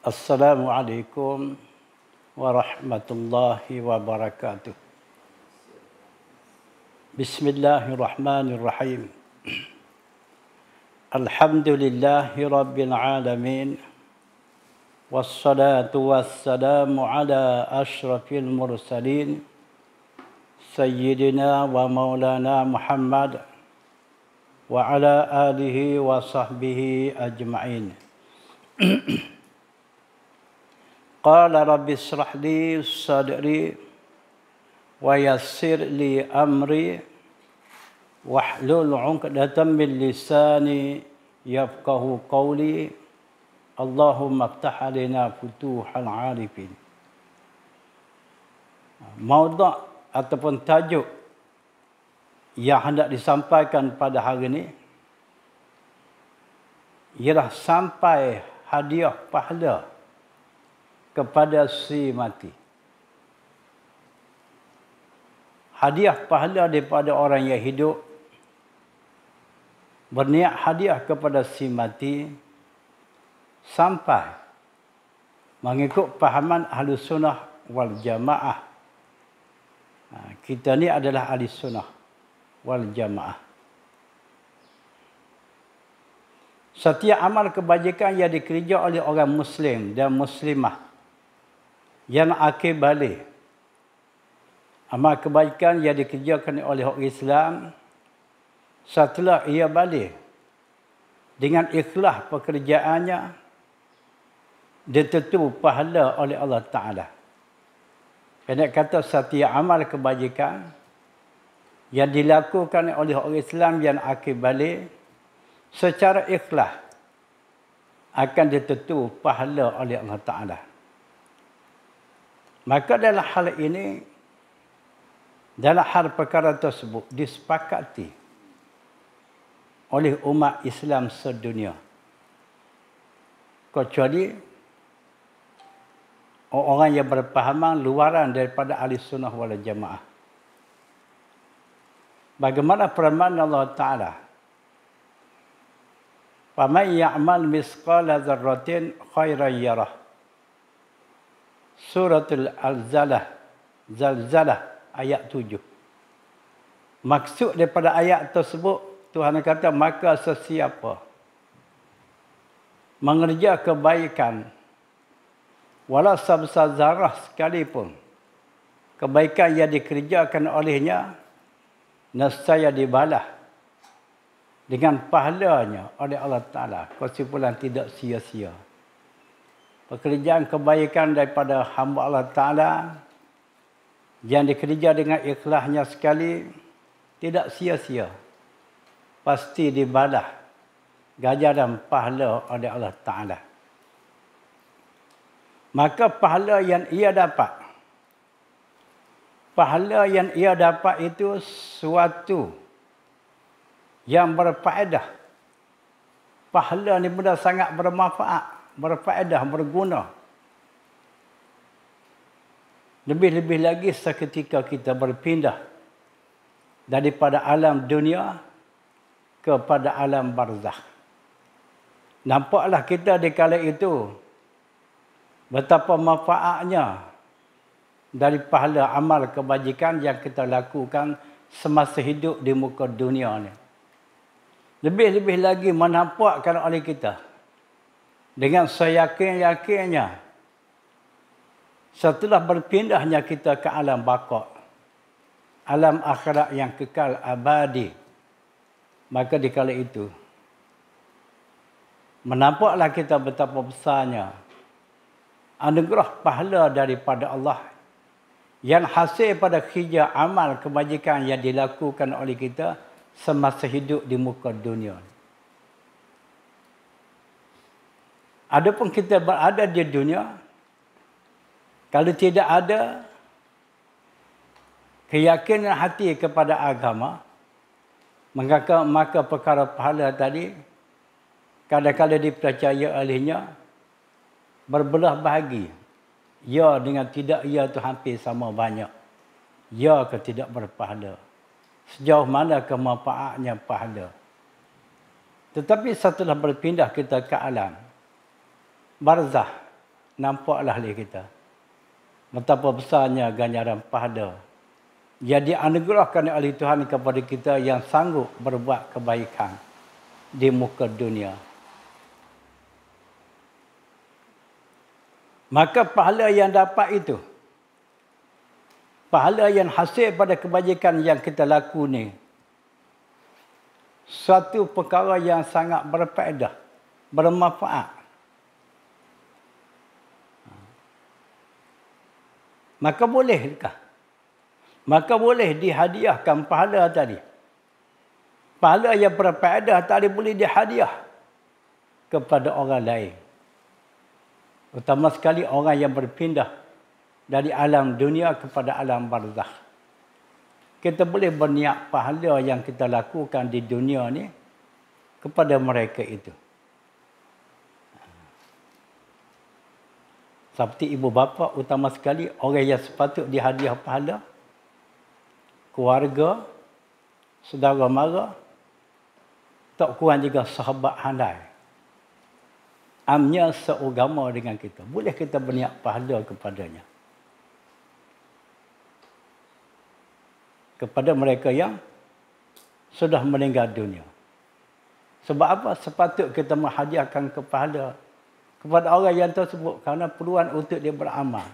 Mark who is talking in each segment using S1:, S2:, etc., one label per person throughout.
S1: Assalamualaikum warahmatullahi wabarakatuh. Bismillahirrahmanirrahim. Alhamdulillahi rabbil alamin. Wassalatu wassalamu ala ashrafil mursalin. Sayyidina wa maulana Muhammad wa ala alihi wa sahbihi ajma'in. Qala rabbi israh li sadri wa yassir li amri wahlul 'uqdatam min lisani yafqahu qawli. Allahumma iftah 'alaina futuhal 'arifin. Maudhu' ataupun tajuk yang hendak disampaikan pada hari ini ialah sampai hadiah pahala kepada si mati. Hadiah pahala daripada orang yang hidup berniat hadiah kepada si mati sampai mengikut pahaman ahli sunnah wal jamaah. Kita ni adalah ahli sunnah wal jamaah. Setiap amal kebajikan yang dikerja oleh orang Muslim dan Muslimah yang akhir balik, amal kebaikan yang dikerjakan oleh orang Islam, setelah ia balik dengan ikhlas pekerjaannya, dia tentu pahala oleh Allah Ta'ala. Pendek kata, setiap amal kebajikan yang dilakukan oleh orang Islam yang akhir balik secara ikhlas akan ditentu pahala oleh Allah Ta'ala. Maka dalam hal ini, dalam hal perkara tersebut disepakati oleh umat Islam sedunia, kecuali orang yang berpahaman luaran daripada ahli sunnah wal jamaah. Bagaimana firman Allah Ta'ala, "Faman ya'mal misqala dzarratin khairan yarah." Suratul Zalzalah ayat 7. Maksud daripada ayat tersebut, Tuhan kata, maka sesiapa mengerja kebaikan walau sebesar zarah sekalipun, kebaikan yang dikerjakan olehnya nescaya dibalas dengan pahalanya oleh Allah Ta'ala. Kesimpulan, tidak sia-sia. Pekerjaan kebaikan daripada hamba Allah Ta'ala yang dikerja dengan ikhlasnya sekali, tidak sia-sia. Pasti dibalas ganjaran pahala oleh Allah Ta'ala. Maka pahala yang ia dapat itu suatu yang berfaedah. Pahala ni benda sangat bermanfaat, berfaedah, berguna. Lebih-lebih lagi seketika kita berpindah daripada alam dunia kepada alam barzakh. Nampaklah kita di kala itu betapa manfaatnya dari pahala amal kebajikan yang kita lakukan semasa hidup di muka dunia ni. Lebih-lebih lagi menampakkan oleh kita dengan seyakin-yakinnya setelah berpindahnya kita ke alam baqa', alam akhirat yang kekal abadi, maka di kala itu menampaklah kita betapa besarnya anugerah pahala daripada Allah yang hasil pada kerja amal kebajikan yang dilakukan oleh kita semasa hidup di muka dunia. Adapun kita berada di dunia, kalau tidak ada keyakinan hati kepada agama, maka perkara pahala tadi kadang-kadang dipercaya olehnya berbelah bahagi. Ya dengan tidak ya itu hampir sama banyak. Ya ke tidak berpahala. Sejauh mana kemanfaatnya pahala. Tetapi setelah berpindah kita ke alam barzakh, nampaklah oleh kita betapa besarnya ganjaran pahala yang dianugerahkan oleh Tuhan kepada kita yang sanggup berbuat kebaikan di muka dunia. Maka pahala yang dapat itu, pahala yang hasil pada kebajikan yang kita laku ni, suatu perkara yang sangat berfaedah, bermanfaat. Maka bolehkah? Maka boleh dihadiahkan pahala tadi. Pahala yang berfaedah tadi boleh dihadiah kepada orang lain. Utama sekali orang yang berpindah dari alam dunia kepada alam barzakh. Kita boleh berniat pahala yang kita lakukan di dunia ni kepada mereka itu. Seperti ibu bapa, utama sekali orang yang sepatut dihadiah pahala, keluarga, saudara mara, tak kurang juga sahabat handai. Amnya seagama dengan kita. Boleh kita berniat pahala kepadanya. Kepada mereka yang sudah meninggal dunia. Sebab apa? Sepatut kita menghadiahkan pahala kepada orang yang tersebut kerana peluang untuk dia beramal,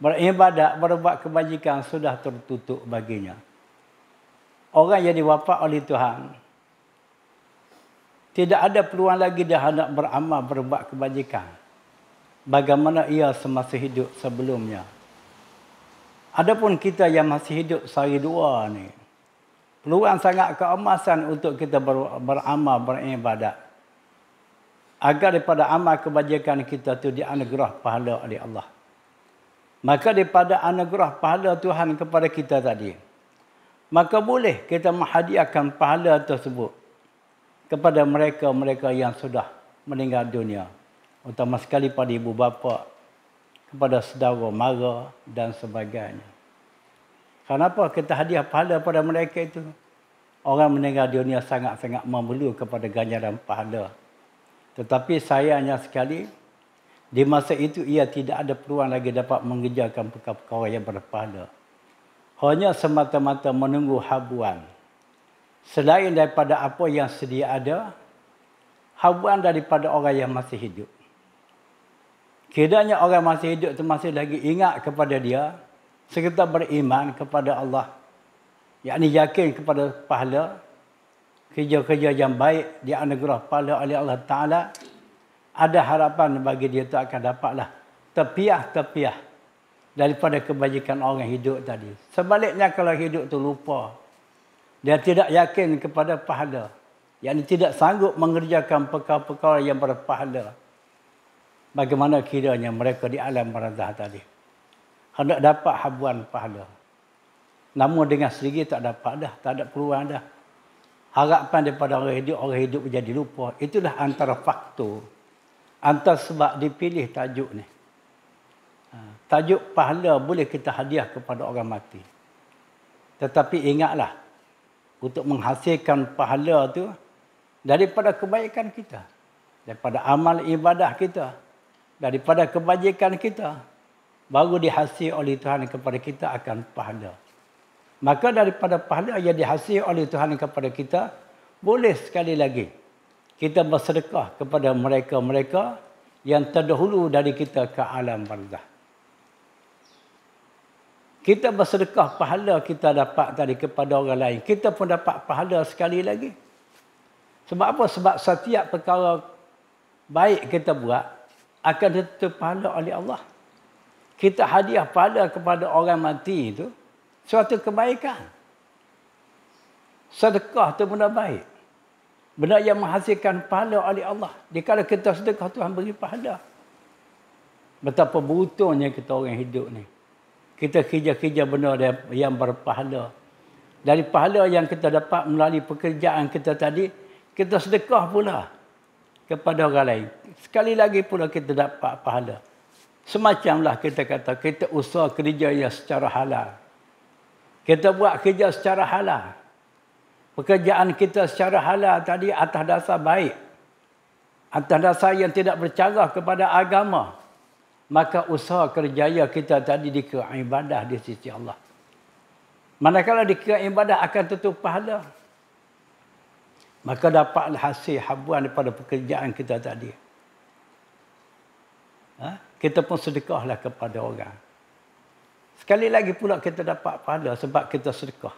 S1: beribadat, berbuat kebajikan sudah tertutup baginya. Orang yang diwafat oleh Tuhan, tidak ada peluang lagi dia hendak beramal, berbuat kebajikan bagaimana ia semasa hidup sebelumnya. Adapun kita yang masih hidup sehari dua ni, peluang sangat keemasan untuk kita beramal, beribadat, agar daripada amal kebajikan kita tu dianugerah pahala oleh Allah. Maka daripada anugerah pahala Tuhan kepada kita tadi, maka boleh kita menghadiahkan pahala tersebut kepada mereka-mereka yang sudah meninggal dunia. Utama sekali pada ibu bapa, kepada saudara mara dan sebagainya. Kenapa kita hadiah pahala pada mereka itu? Orang meninggal dunia sangat-sangat memerlu kepada ganjaran pahala. Tetapi sayangnya sekali, di masa itu ia tidak ada peluang lagi dapat mengerjakan perkara-perkara yang berpahala. Hanya semata-mata menunggu habuan. Selain daripada apa yang sedia ada, habuan daripada orang yang masih hidup. Kiranya orang masih hidup itu masih lagi ingat kepada dia, serta beriman kepada Allah, yakni yakin kepada pahala, kerja-kerja yang baik dianugerah pahala oleh Allah Ta'ala, ada harapan bagi dia tu akan dapatlah terpiah-terpiah daripada kebajikan orang hidup tadi. Sebaliknya kalau hidup tu lupa, dia tidak yakin kepada pahala, yakni tidak sanggup mengerjakan perkara-perkara yang berpahala, bagaimana kiranya mereka di alam barzakh tadi hendak dapat habuan pahala, namun dengan sendiri tak dapat dah, tak ada peluang dah. Harapan daripada orang hidup menjadi lupa. Itulah antara faktor, antara sebab dipilih tajuk ni. Tajuk pahala boleh kita hadiah kepada orang mati. Tetapi ingatlah, untuk menghasilkan pahala tu daripada kebaikan kita, daripada amal ibadah kita, daripada kebajikan kita, baru dihasil oleh Tuhan kepada kita akan pahala. Maka daripada pahala yang dihasil oleh Tuhan kepada kita, boleh sekali lagi kita bersedekah kepada mereka-mereka yang terdahulu dari kita ke alam barzakh. Kita bersedekah, pahala kita dapat tadi kepada orang lain, kita pun dapat pahala sekali lagi. Sebab apa? Sebab setiap perkara baik kita buat akan ditutup pahala oleh Allah. Kita hadiah pahala kepada orang mati itu suatu kebaikan. Sedekah itu benda baik. Benda yang menghasilkan pahala oleh Allah. Dikala kita sedekah, Tuhan beri pahala. Betapa beruntungnya kita orang hidup ni. Kita kerja-kerja benda yang berpahala. Dari pahala yang kita dapat melalui pekerjaan kita tadi, kita sedekah pula kepada orang lain. Sekali lagi pula kita dapat pahala. Semacamlah kita kata, kita usaha kerja yang secara halal. Kita buat kerja secara halal. Pekerjaan kita secara halal tadi atas dasar baik. Atas dasar yang tidak bercara kepada agama. maka usaha kerjaya kita tadi dikira ibadah di sisi Allah. Manakala dikira ibadah akan tentu pahala. Maka dapatlah hasil habuan daripada pekerjaan kita tadi. Kita pun sedekahlah kepada orang. Sekali lagi pula kita dapat pahala sebab kita sedekah.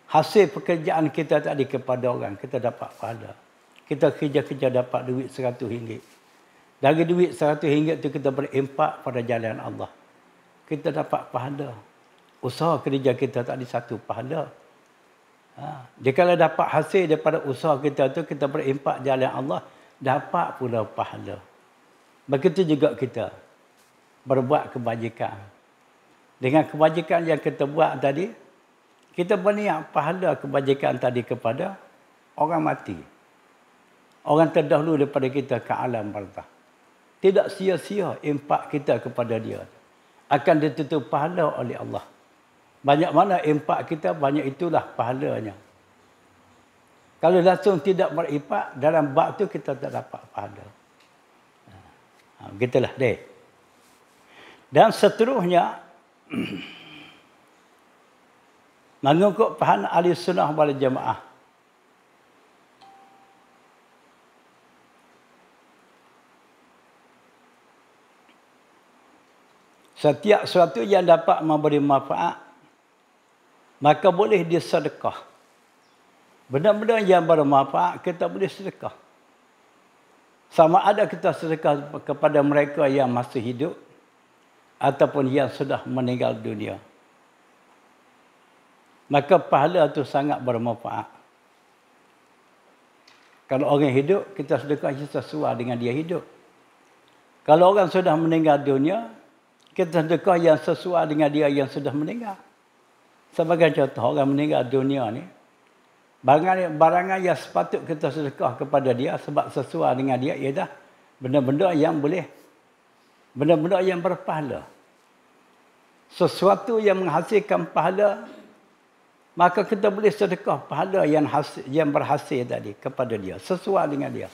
S1: Hasil pekerjaan kita tadi kepada orang, kita dapat pahala. Kita kerja-kerja dapat duit RM100. Dari duit RM100 itu kita berimpak pada jalan Allah. Kita dapat pahala. Usaha kerja kita tadi satu pahala. Dia kalau dapat hasil daripada usaha kita tu, kita berimpak jalan Allah, dapat pula pahala. Begitu juga kita berbuat kebajikan. Dengan kebajikan yang kita buat tadi, kita berniat pahala kebajikan tadi kepada orang mati. Orang terdahulu daripada kita ke alam barzakh. Tidak sia-sia impak kita kepada dia. Akan ditutup pahala oleh Allah. Banyak mana impak kita, banyak itulah pahalanya. Kalau langsung tidak berimpak, dalam bab tu kita tak dapat pahala. Begitulah deh. Dan seterusnya, mengikut paham ahli sunnah wal jamaah. Setiap sesuatu yang dapat memberi manfaat, maka boleh disedekah. Benda-benda yang bermanfaat, kita boleh sedekah. Sama ada kita sedekah kepada mereka yang masih hidup, ataupun yang sudah meninggal dunia. Maka pahala itu sangat bermanfaat. Kalau orang hidup, kita sedekah sesuai dengan dia hidup. Kalau orang sudah meninggal dunia, kita sedekah yang sesuai dengan dia yang sudah meninggal. Sebagai contoh, orang meninggal dunia ni, barangan yang sepatut kita sedekah kepada dia sebab sesuai dengan dia ialah benda-benda yang boleh, benda-benda yang berpahala. Sesuatu yang menghasilkan pahala, maka kita boleh sedekah pahala yang berhasil tadi kepada dia, sesuai dengan dia.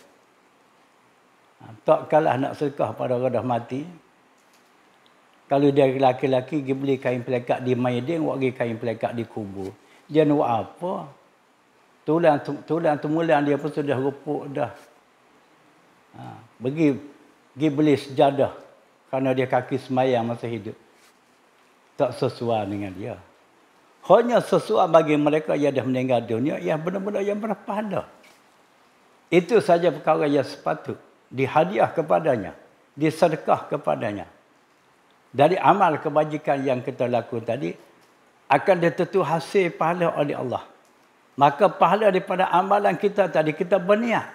S1: Tak kalah nak sedekah pada orang dah mati. Kalau dia lelaki-lelaki pergi beli kain pelekat di Maidin, buat pergi kain pelekat di kubur. Dia nak buat apa? Tulang temulan dia pun sudah rupuk dah. Pergi beli sejadah kerana dia kaki semayang masa hidup. Tak sesuai dengan dia. Hanya sesuai bagi mereka yang dah meninggal dunia, yang benar-benar yang berpahala. Itu saja perkara yang sepatut dihadiah kepadanya, disedekah kepadanya. Dari amal kebajikan yang kita lakukan tadi, akan ditentu hasil pahala oleh Allah. Maka pahala daripada amalan kita tadi, kita berniat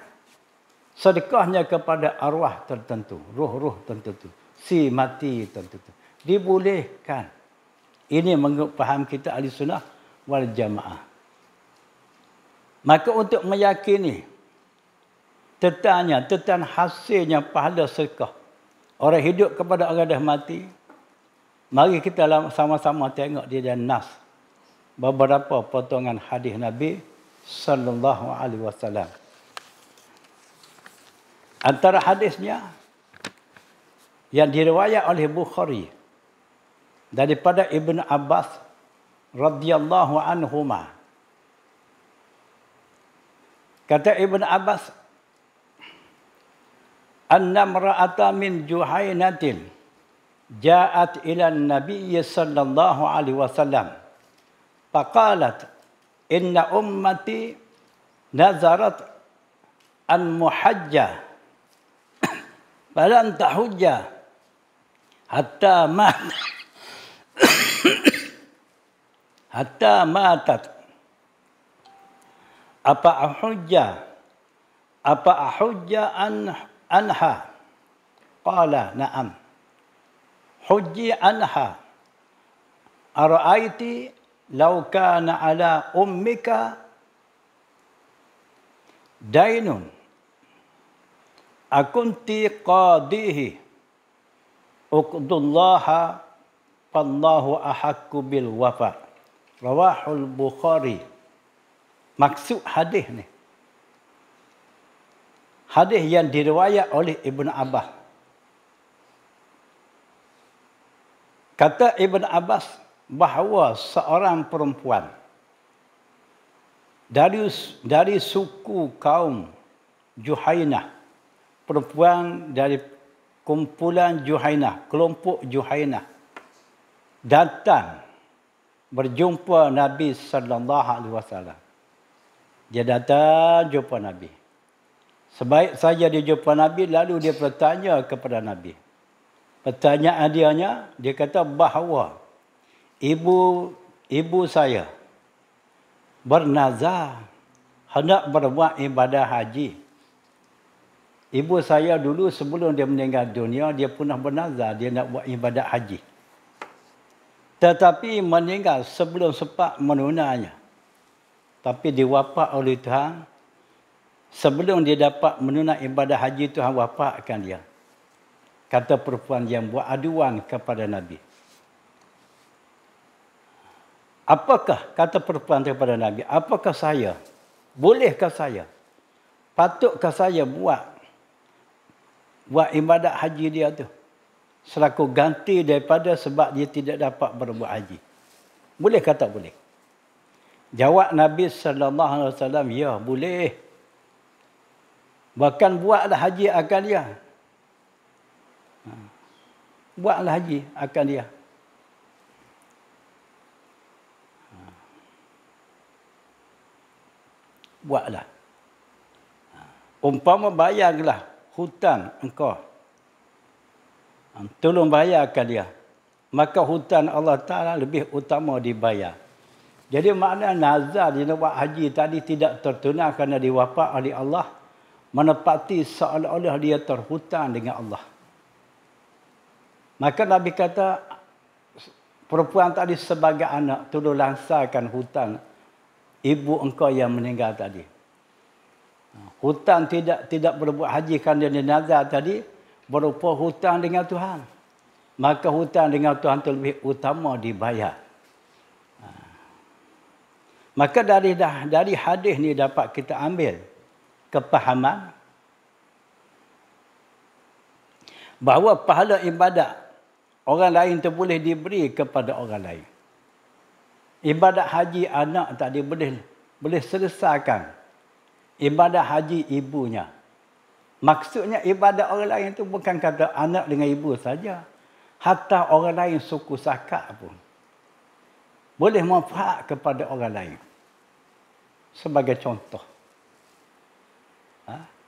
S1: sedekahnya kepada arwah tertentu, roh-roh tertentu, si mati tertentu. Dibolehkan. Ini menurut faham kita ahli sunnah wal jamaah. Maka untuk meyakini tentang hasilnya pahala sedekah orang hidup kepada orang dah mati, mari kita sama-sama tengok di dalam nas beberapa potongan hadis Nabi sallallahu alaihi wasallam. Antara hadisnya yang diriwayat oleh Bukhari daripada Ibn Abbas radhiyallahu anhuma. Kata Ibn Abbas, "Anna imra'atan min Juhainatin ja'at ila an-nabiy sallallahu alaihi wasallam faqalat inna ummati nazarat an muhajjah falan tahujja hatta matat apa ahujja anha qala na'am hujji anha ara'aiti law kana ala ummika dainun akunti qadihi uqdullaha fallahu ahakku bil wafa." Rawahul Bukhari. Maksud hadis ni, hadis yang diriwayat oleh Ibn Abbas. Kata Ibn Abbas bahawa seorang perempuan dari suku kaum Juhainah, perempuan dari kumpulan Juhainah, kelompok Juhainah, datang berjumpa Nabi sallallahu alaihi wasallam. Dia datang jumpa Nabi. Sebaik saja dia jumpa Nabi, lalu dia bertanya kepada Nabi. Pertanyaan dia kata bahawa ibu saya bernazar hendak berbuat ibadah haji. Ibu saya dulu sebelum dia meninggal dunia, dia pernah bernazar dia nak buat ibadah haji. Tetapi meninggal sebelum sempat menunainya. Tapi diwafat oleh Tuhan. Sebelum dia dapat menunaikan ibadah haji, Tuhan wafatkan dia. Kata perempuan yang buat aduan kepada Nabi. Apakah, kata perempuan kepada Nabi, apakah saya, bolehkah saya, patutkah saya buat ibadah haji dia tu selaku ganti daripada sebab dia tidak dapat berbuat haji? Boleh kata boleh? Jawab Nabi sallallahu alaihi wasallam, ya boleh. Bahkan buatlah haji akan dia. Buatlah haji akan dia. Buatlah. Umpama bayarlah hutang engkau. Tolong bayarkan dia. Maka hutang Allah Ta'ala lebih utama dibayar. Jadi makna nazar dia nak buat haji tadi tidak tertunai kerana diwafat oleh Allah. Menepati seolah-olah dia terhutang dengan Allah. Maka Nabi kata, perempuan tadi sebagai anak, tolong langsarkan hutang ibu engkau yang meninggal tadi. Hutang tidak berbuat haji kerana dia nazar tadi, berupa hutang dengan Tuhan. Maka hutang dengan Tuhan itu lebih utama dibayar. Maka dari hadis ni dapat kita ambil kepahaman bahawa pahala ibadat orang lain itu boleh diberi kepada orang lain. Ibadat haji anak tadi boleh selesaikan ibadat haji ibunya. Maksudnya ibadat orang lain itu bukan kata anak dengan ibu saja. Hatta orang lain suku Sakak pun boleh manfaat kepada orang lain. Sebagai contoh.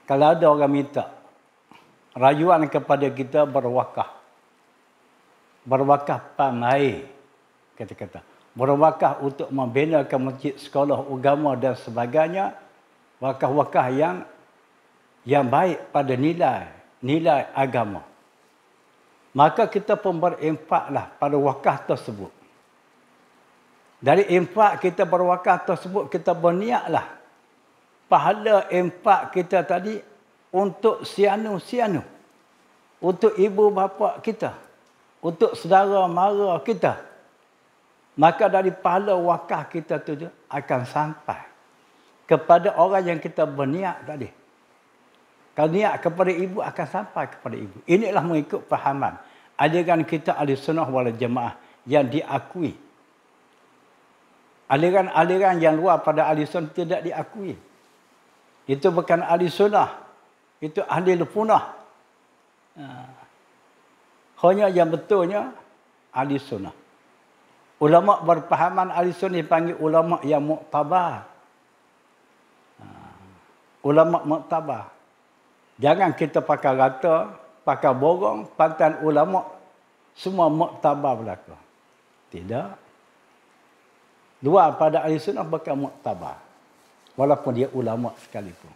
S1: Kalau ada orang minta rayuan kepada kita berwakaf. Berwakaf pamai. Kata-kata. Berwakaf untuk membinakan masjid, sekolah agama dan sebagainya. Wakaf-wakaf yang baik pada nilai agama. Maka kita pun berinfaklah pada wakaf tersebut. Dari infak kita berwakaf tersebut, kita berniatlah pahala infak kita tadi untuk sianu-sianu. Untuk ibu bapa kita. Untuk saudara mara kita. Maka dari pahala wakaf kita tu akan sampai kepada orang yang kita berniat tadi. Kalau niat kepada ibu akan sampai kepada ibu. Inilah mengikut fahaman aliran kita Ahlussunnah wal Jamaah yang diakui. Aliran-aliran yang luar pada Ahlussunnah tidak diakui. Itu bukan Ahlussunnah. Itu ahli lupunah. Hanya yang betulnya Ahlussunnah. Ulama berpahaman Ahlussunnah dipanggil ulama yang muktabar. Ulama muktabar. Jangan kita pakai rata, pakai borong, pantan ulama semua muktabar belaka. Tidak. Dua pada Ahlussunnah bukan muktabar. Walaupun dia ulama sekalipun.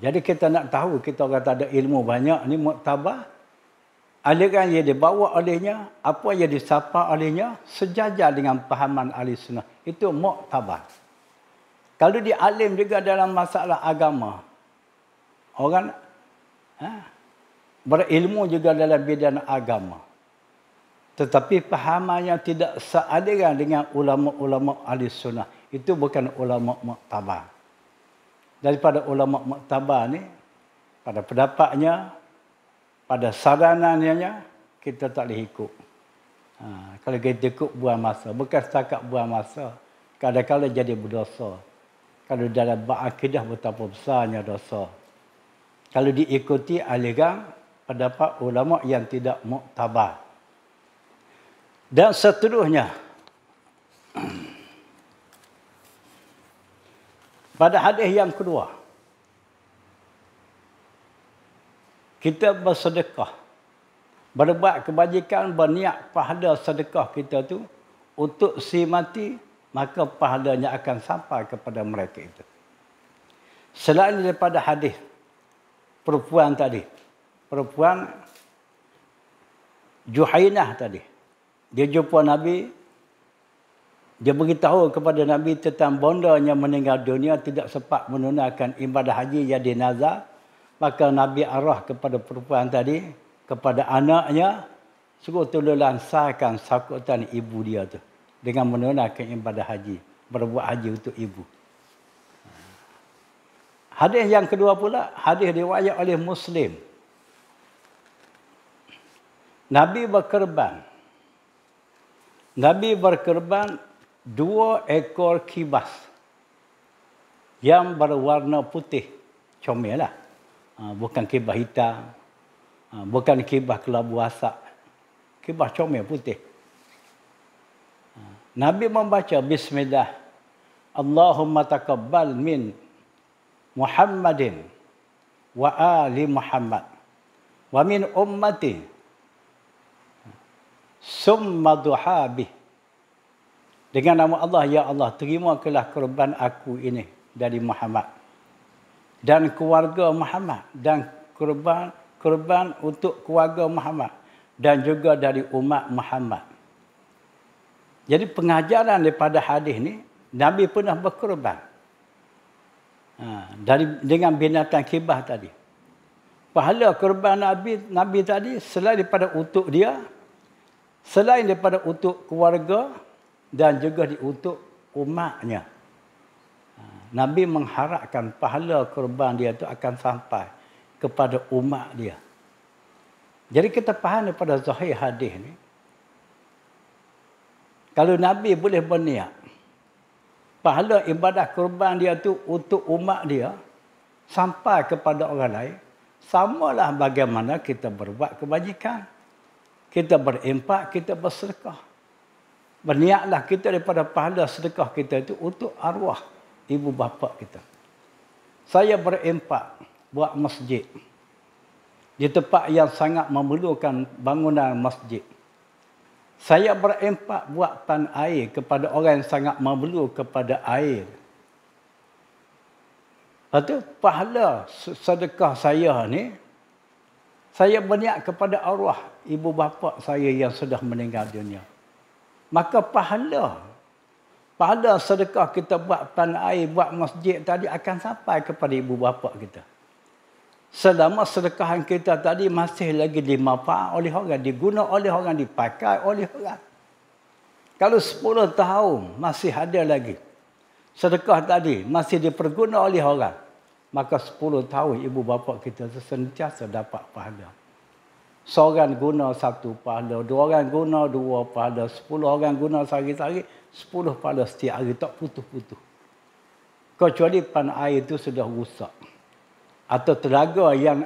S1: Jadi kita nak tahu, kita orang tak ada ilmu banyak, ni muktabar. Aliran yang dibawa olehnya, apa yang disapa olehnya, sejajar dengan pahaman Ahlussunnah. Itu muktabar. Kalau dia alim juga dalam masalah agama, orang berilmu juga dalam bidang agama. Tetapi pahamannya tidak sealiran dengan ulama-ulama Ahlussunnah. Itu bukan ulama muktabar. Daripada ulama muktabar ni, pada pendapatnya, pada saranannya, kita tak boleh ikut. Kalau kita ikut buang masa. Bukan setakat buang masa. Kadang-kadang jadi berdosa. Kalau dalam berakidah betapa besarnya dosa. Kalau diikuti aliran pendapat ulama yang tidak muktabar. Dan seterusnya. Pada hadis yang kedua. Kita bersedekah. Berbuat kebajikan, berniat pahala sedekah kita tu untuk si mati, maka pahalanya akan sampai kepada mereka itu. Selain daripada hadis perempuan tadi, perempuan Juhainah tadi, dia jumpa Nabi, dia beritahu kepada Nabi tentang bondanya meninggal dunia, tidak sempat menunaikan ibadah haji jadi nazar. Maka Nabi arah kepada perempuan tadi, kepada anaknya, suruh tolong lansarkan sakutan ibu dia tu dengan menunaikan ibadah haji, berbuat haji untuk ibu. Hadis yang kedua pula, hadis riwayat oleh Muslim. Nabi berkorban 2 ekor kibas yang berwarna putih, comel lah. Bukan kibas hitam, bukan kibas kelabu asap, kibas comel putih. Nabi membaca Bismillah, Allahumma taqabbal min Muhammadin wa ali Muhammad wa min ummati summa duhabih. Dengan nama Allah, ya Allah, terimalah korban aku ini dari Muhammad dan keluarga Muhammad, dan korban untuk keluarga Muhammad, dan juga dari umat Muhammad. Jadi pengajaran daripada hadis ni, Nabi pernah berkorban dengan binatang kibas tadi. Pahala korban Nabi tadi selain daripada untuk dia, selain daripada untuk keluarga, dan juga untuk umatnya. Nabi mengharapkan pahala korban dia itu akan sampai kepada umat dia. Jadi kita faham daripada zahir hadis ni, kalau Nabi boleh berniat pahala ibadah korban dia tu untuk umat dia sampai kepada orang lain, samalah bagaimana kita berbuat kebajikan. Kita berimpak, kita bersedekah. Berniatlah kita daripada pahala sedekah kita itu untuk arwah ibu bapa kita. Saya berimpak buat masjid di tempat yang sangat memerlukan bangunan masjid. Saya berimpak buat pan air kepada orang yang sangat memerlu kepada air. Lepas tu pahala sedekah saya ni, saya berniat kepada arwah ibu bapa saya yang sudah meninggal dunia. Maka pahala sedekah kita buat pan air, buat masjid tadi akan sampai kepada ibu bapa kita. Selama sedekahan kita tadi masih lagi dimanfaat oleh orang, diguna oleh orang, dipakai oleh orang. Kalau 10 tahun masih ada lagi sedekah tadi masih diperguna oleh orang, maka 10 tahun ibu bapa kita sentiasa dapat pahala. Seorang guna 1 pahala, 2 orang guna 2 pahala, 10 orang guna sehari-hari, 10 pahala setiap hari, tak putus-putus. Kecuali pan air itu sudah rusak. Atau telaga yang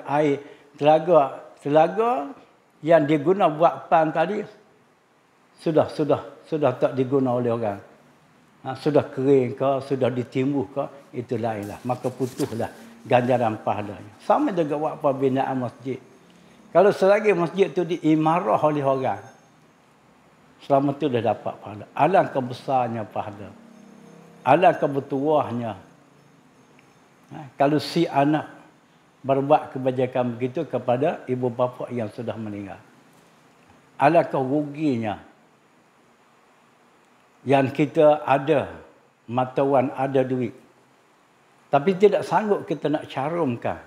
S1: yang diguna buat pan tadi sudah tak diguna oleh orang. Sudah kering ke, sudah ditimbun ke, itu lainlah. Maka putuslah ganjaran pahalanya. Sama juga buat pembinaan masjid. Kalau selagi masjid itu diimarah oleh orang, selama itu dah dapat pahala. Alangkah besarnya pahala. Alangkah bertuahnya. Kalau si anak berbuat kebajikan begitu kepada ibu bapa yang sudah meninggal. Alangkah ruginya. Yang kita ada mata wang, ada duit, tapi tidak sanggup kita nak carumkan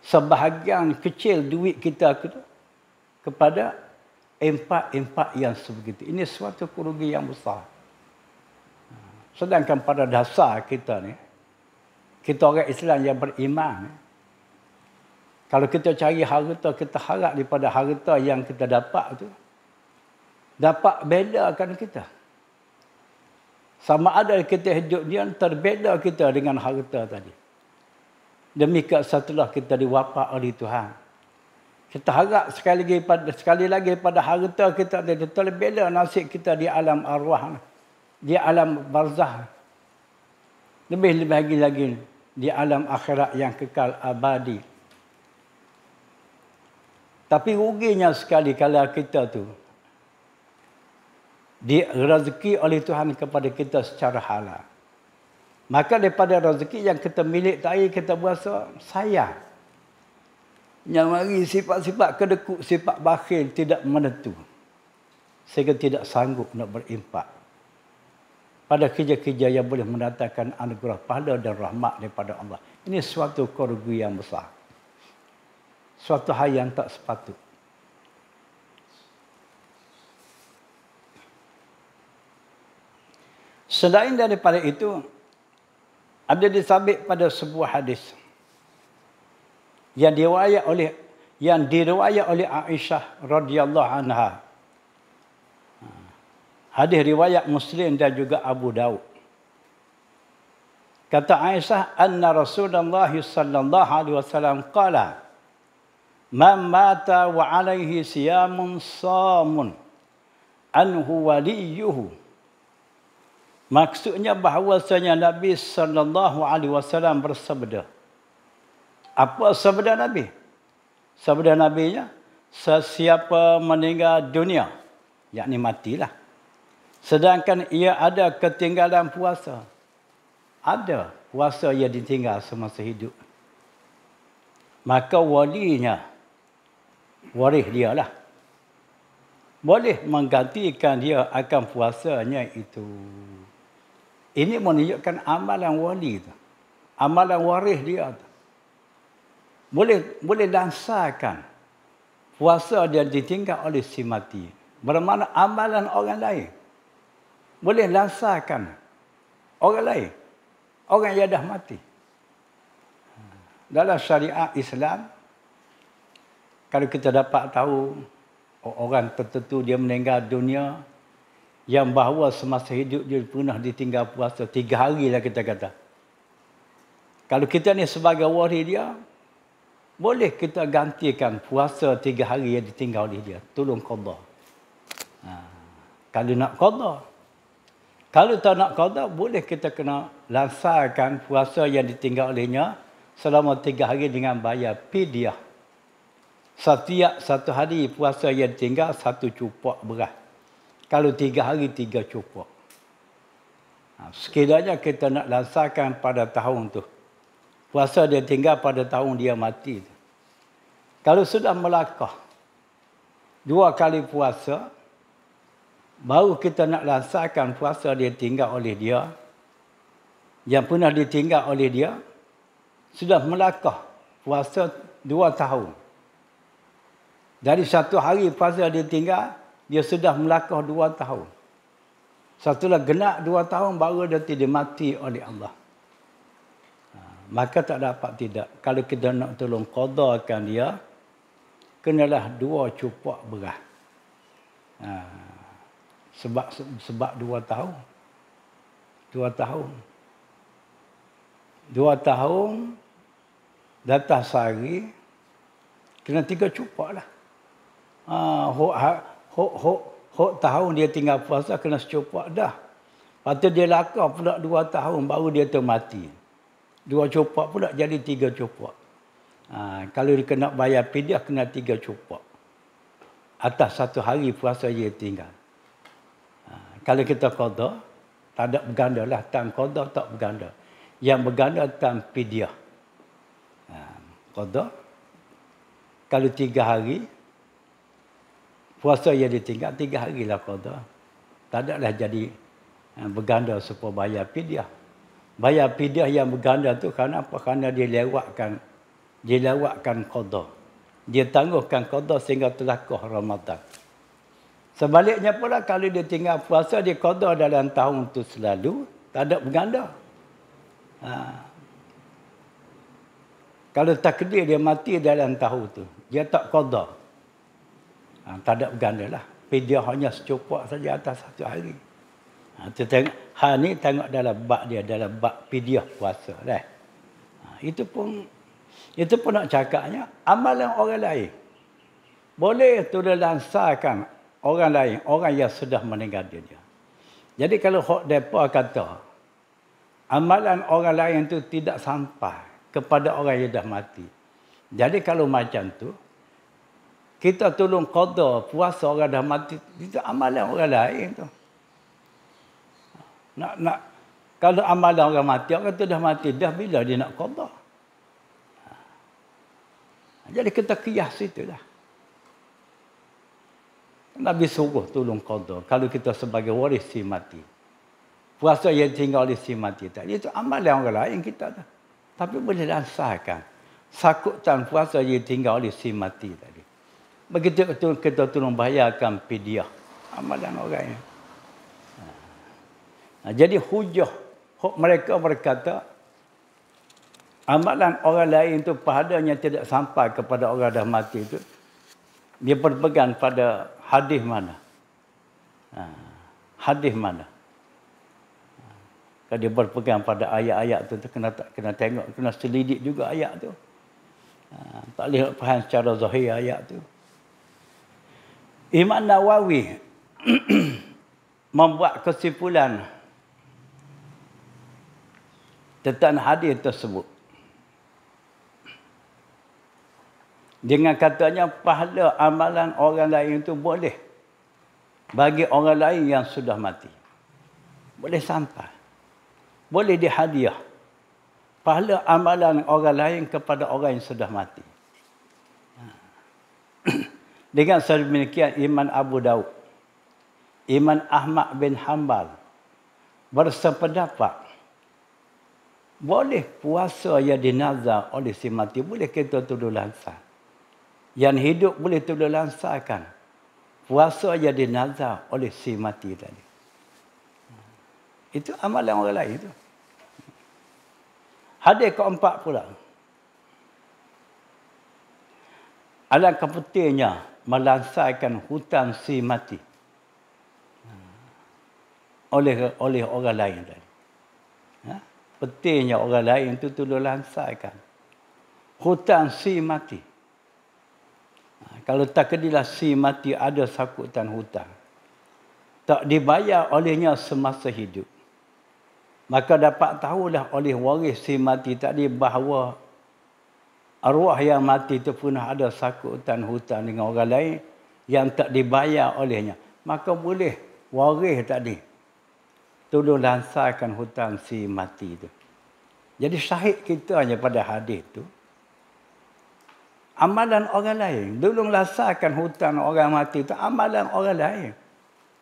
S1: sebahagian kecil duit kita kepada impak-impak yang sebegitu. Ini suatu kerugian yang besar. Sedangkan pada dasar kita ni, kita orang Islam yang beriman, kalau kita cari harta, kita harap daripada harta yang kita dapat tu, dapat bedakan kita. Sama ada kita hidup dia terbeda kita dengan harta tadi. Demikian setelah kita diwafat oleh Tuhan. Kita harap sekali lagi pada harta kita tadi terbeda nasib kita di alam arwah, di alam barzah. Lebih lagi di alam akhirat yang kekal abadi. Tapi ruginya sekali kalau kita tu direzeki oleh Tuhan kepada kita secara halal. Maka daripada rezeki yang kita milik tadi kita berasa sayang. Yang mari sifat-sifat kedekut, sifat bakhil tidak menentu. Sehingga tidak sanggup nak berimpak pada kerja-kerja yang boleh mendatangkan anugerah pahala dan rahmat daripada Allah. Ini suatu kerugian yang besar. Suatu hal yang tak sepatut. Selain daripada itu, ada disabit pada sebuah hadis yang diriwayat oleh Aisyah radhiyallahu anha. Hadis riwayat Muslim dan juga Abu Daud. Kata Aisyah, anna Rasulullah sallallahu alaihi wasallam qala, "Man mata wa alaihi siyamun samun anhu waliyuhu." Maksudnya bahawasanya Nabi sallallahu alaihi wasallam bersabda. Apa sabda Nabi? Sabda Nabi-nya, sesiapa meninggal dunia, yakni matilah, sedangkan ia ada ketinggalan puasa. Ada puasa yang ditinggal semasa hidup. Maka walinya, waris dia lah, boleh menggantikan dia akan puasanya itu. Ini menunjukkan amalan wali tu. Amalan waris dia tu. Boleh langsarkan puasa dia ditinggal oleh si mati. Bermakna amalan orang lain boleh langsarkan orang lain. Orang yang dah mati. Dalam syariat Islam, kalau kita dapat tahu orang tertentu dia meninggal dunia, yang bahawa semasa hidup dia pernah ditinggal puasa 3 hari lah kita kata. Kalau kita ni sebagai waris dia, boleh kita gantikan puasa 3 hari yang ditinggal oleh dia. Tolong qada. Kalau nak qada. Kalau tak nak qada, boleh kita kena laksanakan puasa yang ditinggal olehnya selama 3 hari dengan bayar fidyah. Setiap 1 hari puasa yang ditinggal 1 cupak beras. Kalau 3 hari 3 cupak. Sekiranya kita nak laksanakan pada tahun tu, puasa dia tinggal pada tahun dia mati tu. Kalau sudah melakah 2 kali puasa, baru kita nak laksanakan puasa dia tinggal oleh dia, yang pernah ditinggal oleh dia, sudah melakah puasa 2 tahun. Dari 1 hari puasa dia tinggal, dia sudah melakah 2 tahun. Setelah genap 2 tahun, baru dia tidak mati oleh Allah. Maka tak dapat tidak. Kalau kita nak tolong qadakan dia, kenalah 2 cupak beras. Sebab 2 tahun. 2 tahun. 2 tahun, datang sehari, kena 3 cupak lah. Hok tahun dia tinggal puasa kena secupak dah. Lepas tu dia lakar pula 2 tahun baru dia termati. 2 cupak pula jadi 3 cupak. Kalau dia kena bayar fidyah kena 3 cupak. Atas 1 hari puasa dia tinggal. Kalau kita qada, tak ada berganda lah. Tam qada tak berganda. Yang berganda tam fidyah. Qada. Kalau 3 hari, puasa yang ditinggal 3 hari lah qada. Tak ada lah jadi berganda supaya bayar fidyah. Bayar fidyah yang berganda tu kerana apa? Kerana dia lewatkan qada. Dia tangguhkan qada sehingga terlakah Ramadan. Sebaliknya pula kalau dia tinggal puasa dia qada dalam tahun tu selalu, tak ada berganda. Kalau takdir dia mati dalam tahun tu, dia tak qada. Tak ada berganda lah. Fidyah hanya secupak saja atas satu hari. Tu tengok, hal ni tengok dalam bab dia, dalam bab fidyah puasa dah. Itu pun nak cakapnya amalan orang lain boleh tulansarkan orang lain, orang yang sudah meninggal dunia. Jadi kalau hak depa kata amalan orang lain tu tidak sampai kepada orang yang dah mati. Jadi kalau macam tu kita tolong qada puasa orang dah mati, itu amalan orang lain tu. Nak kalau amalan orang mati, orang tu dah mati, dah bila dia nak qada? Jadi kita kias itulah. Nabi suruh tolong qada kalau kita sebagai waris si mati. Puasa yang tinggal oleh si mati tadi itu amalan orang lain kita tu. Tapi boleh lansarkan sakutan puasa yang tinggal oleh si mati tadi. Begitu kita tolong bayarkan fidyah amalan orang yang. Jadi hujah mereka berkata amalan orang lain itu padanya tidak sampai kepada orang dah mati itu. Dia berpegang pada hadis mana? Hadis mana? Kalau dia berpegang pada ayat-ayat tu kena tengok, kena selidik juga ayat tu. Tak boleh faham secara zahir ayat tu. Imam Nawawi membuat kesimpulan tentang hadis tersebut. Dengan katanya pahala amalan orang lain itu boleh bagi orang lain yang sudah mati. Boleh sampai. Boleh dihadiah. Pahala amalan orang lain kepada orang yang sudah mati. Dengan sedemikian Imam Abu Daud, Imam Ahmad bin Hanbal bersependapat boleh puasa yang dinazar oleh si mati, boleh kita tolong lansar. Yang hidup boleh tolong lansarkan puasa yang dinazar oleh si mati tadi. Itu amalan orang lain itu. Hadis keempat pula. Alangkah pentingnya melansarkan hutang si mati oleh orang lain tadi. Pentingnya orang lain itu tolong lansarkan hutang si mati. Kalau tak kedilah si mati ada sakutan hutang, tak dibayar olehnya semasa hidup, maka dapat tahulah oleh waris si mati tadi bahawa arwah yang mati itu pernah ada sakutan hutang dengan orang lain yang tak dibayar olehnya. Maka boleh waris tadi tolong lansarkan hutang si mati itu. Jadi syahid kita hanya pada hadis itu, amalan orang lain. Tolong lansarkan hutang orang mati itu, amalan orang lain.